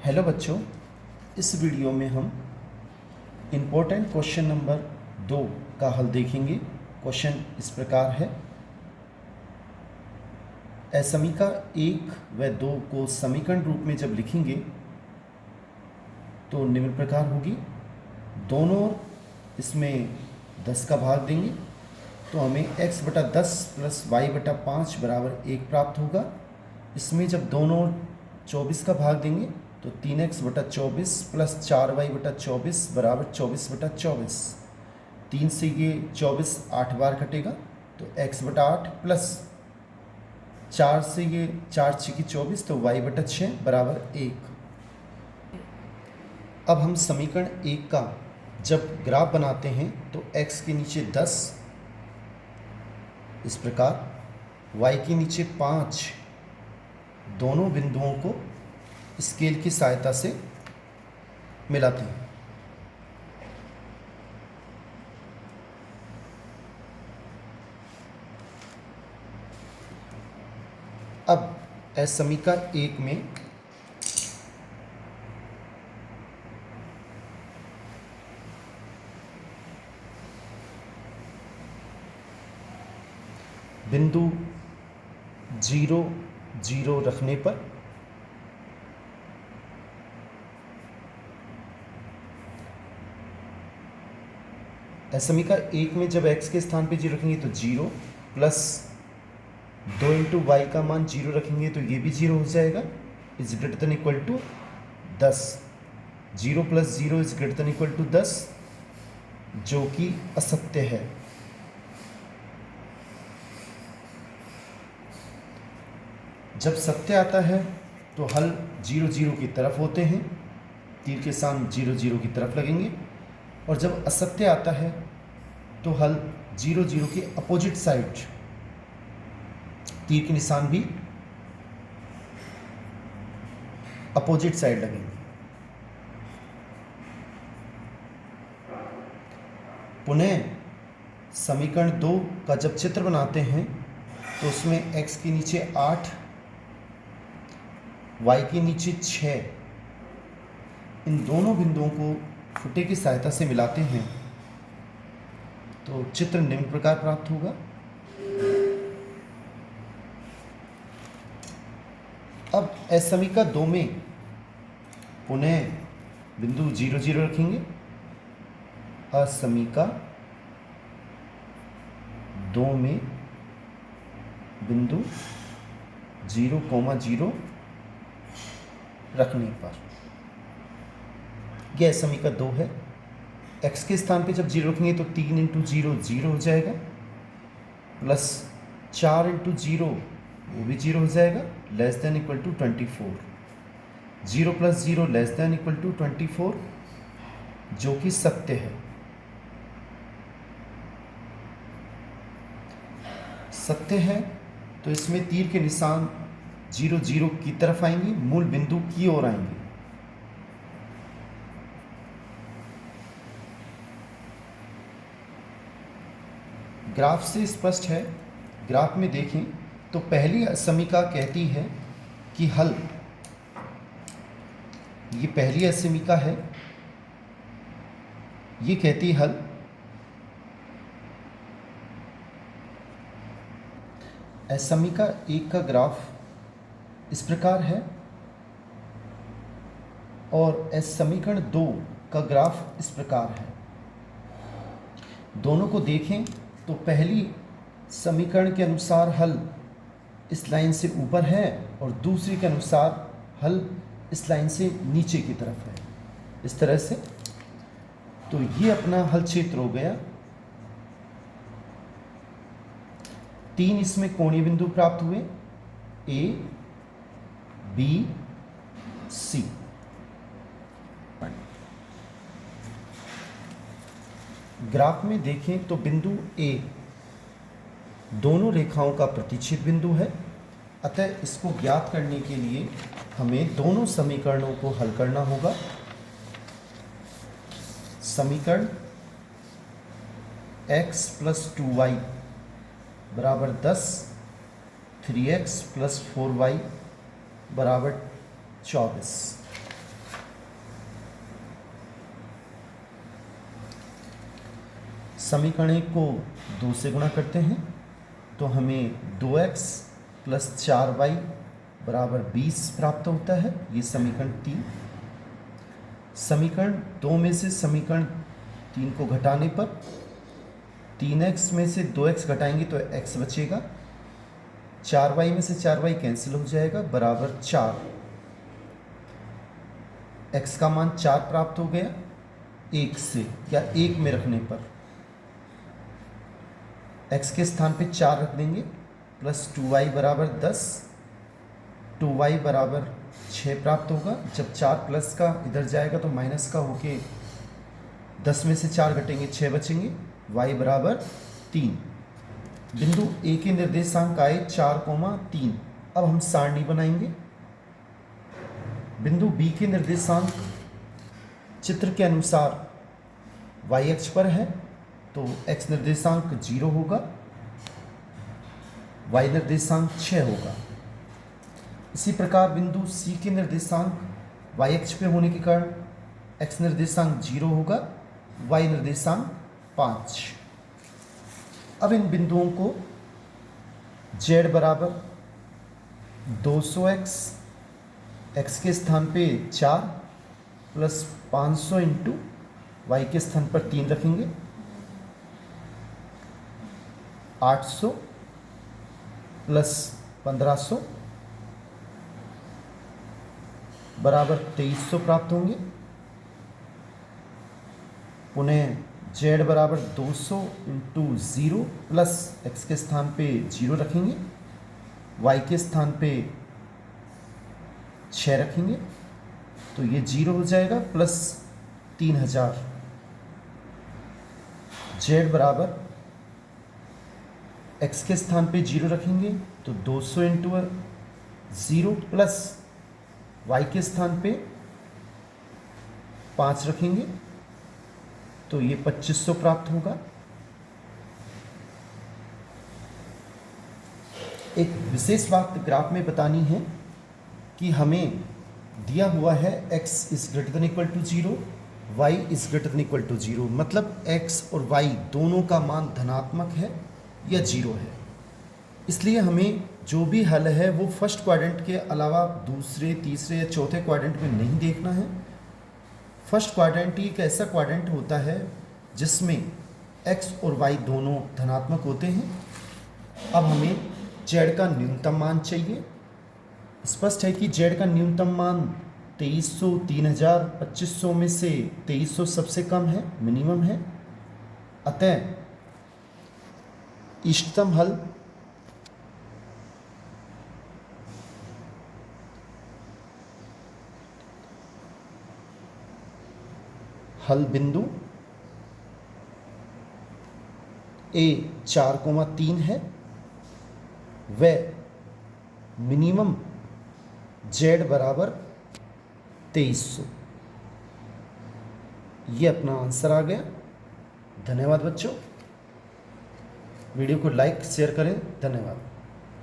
Hello बच्चों, इस video में हम इम्पोर्टेंट क्वेश्चन नंबर 2 का हल देखेंगे। क्वेश्चन इस प्रकार है, असमीका 1 व 2 को समीकरण रूप में जब लिखेंगे तो निम्न प्रकार होगी। दोनों ओर इसमें 10 का भाग देंगे तो हमें x/10 + y/5 बराबर 1 प्राप्त होगा। इसमें जब दोनों ओर 24 का भाग देंगे तो 3x/24 + 4y/24 बराबर 24/24। 3 से ये 24 8 बार कटेगा तो x/8 प्लस 4 से ये 4 6 की 24 तो y/6 बराबर 1। अब हम समीकरण 1 का जब ग्राफ बनाते हैं तो x के नीचे 10 इस प्रकार, y के नीचे 5 दोनों बिंदुओं को स्केल की सहायता से मिलाते हैं। अब असमीका 1 में बिंदु 0 0 रखने पर असमीका 1 में जब x के स्थान पे 0 रखेंगे तो 0 प्लस 2 इंटू वाई का मान 0 रखेंगे तो ये भी 0 हो जाएगा, is greater than equal to 10। 0 + 0 is greater than equal to 10, जो कि असत्य है। जब सत्य आता है तो हल 0 0 की तरफ होते हैं, तीर के साथ 0 0 की तरफ लगेंगे, और जब असत्य आता है तो हल 0 0 के अपोजिट साइड तीर के निशान भी अपोजिट साइड लगेंगे। पुनः समीकरण 2 का जब चित्र बनाते हैं तो उसमें x के नीचे 8 y के नीचे 6 इन दोनों बिंदुओं को फुटे की सहायता से मिलाते हैं तो चित्र निम्न प्रकार प्राप्त होगा। अब असमीका 2 में पुनः बिंदु 0 0 रखेंगे। असमीका 2 में बिंदु 0, 0 रखने पर यह समीका 2 है। x के स्थान पे जब 0 रखेंगे तो 3 × 0 0 हो जाएगा, प्लस 4 × 0 वो भी 0 हो जाएगा, less than equal to 24। 0 + 0 less than equal to 24, जो कि सत्य है। सत्य है तो इसमें तीर के निशान 0 0 की तरफ आएंगे, मूल बिंदु की ओर आएंगे। ग्राफ से स्पष्ट है। ग्राफ में देखें तो पहली असमीका कहती है कि हल, ये पहली असमीका है, ये कहती है हल असमीका 1 का ग्राफ इस प्रकार है और समीकरण 2 का ग्राफ इस प्रकार है। दोनों को देखें तो पहली समीकरण के अनुसार हल इस लाइन से ऊपर है और दूसरी के अनुसार हल इस लाइन से नीचे की तरफ है, इस तरह से। तो ये अपना हल क्षेत्र हो गया। 3 इसमें कोणीय बिंदु प्राप्त हुए, A, B, C। ग्राफ में देखें तो बिंदु A दोनों रेखाओं का प्रतिच्छेद बिंदु है, अतः इसको ज्ञात करने के लिए हमें दोनों समीकरणों को हल करना होगा। समीकरण x + 2y बराबर 10, 3x + 4y बराबर 24। समीकरण 1 को 2 से गुणा करते हैं तो हमें 2x प्लस 4y बराबर 20 प्राप्त होता है। ये समीकरण 3। समीकरण 2 में से समीकरण 3 को घटाने पर 3x में से 2x घटाएंगे तो x बचेगा। 4y में से 4y कैंसिल हो जाएगा बराबर 4। x का मान 4 प्राप्त हो गया 1 से, या 1 में रखने पर x के स्थान पे 4 रख देंगे, प्लस 2y बराबर 10, 2y बराबर 6 प्राप्त होगा। जब 4 प्लस का इधर जाएगा तो माइनस का होके 10 में से 4 घटेंगे 6 बचेंगे, y बराबर 3। बिंदु ए के निर्देशांक आए 4,3। अब हम सारणी बनाएंगे। बिंदु बी के निर्देशांक चित्र के अनुसार y अक्ष पर है तो x निर्देशांक 0 होगा, y निर्देशांक 6 होगा। इसी प्रकार बिंदु C के निर्देशांक y अक्ष पे होने के कारण x निर्देशांक 0 होगा, y निर्देशांक 5। अब इन बिंदुओं को z बराबर 200x, x के स्थान पे 4 प्लस 500 इंटू y के स्थान पर 3 रखेंगे, 800 प्लस 1500 बराबर 2300 प्राप्त होंगे। पुनः z बराबर 200 इंटू 0 प्लस x के स्थान पे 0 रखेंगे, y के स्थान पे 6 रखेंगे तो ये 0 हो जाएगा, प्लस 3000। z बराबर x के स्थान पे 0 रखेंगे तो 200 इंटू 0 प्लस y के स्थान पे 5 रखेंगे तो ये 2500 प्राप्त होगा। एक विशेष बात ग्राफ में बतानी है कि हमें दिया हुआ है x is greater than equal to 0, y is greater than equal to 0, मतलब x और y दोनों का मान धनात्मक है या 0 है। इसलिए हमें जो भी हल है वो फर्स्ट क्वाड्रेंट के अलावा दूसरे, तीसरे या चौथे क्वाड्रेंट में नहीं देखना है। फर्स्ट क्वाड्रेंट ही एक ऐसा क्वाड्रेंट होता है जिसमें x और y दोनों धनात्मक होते हैं। अब हमें z का न्यूनतम मान चाहिए। स्पष्ट है कि z का न्यूनतम मान 2300, 3000, 2500 में से 2300 सबसे कम है, मिनिमम है। अतः इष्टतम हल बिंदु A 4,3 है, वह मिनिमम z बराबर 2300। ये अपना आंसर आ गया। धन्यवाद बच्चों। वीडियो को लाइक शेयर करें। धन्यवाद।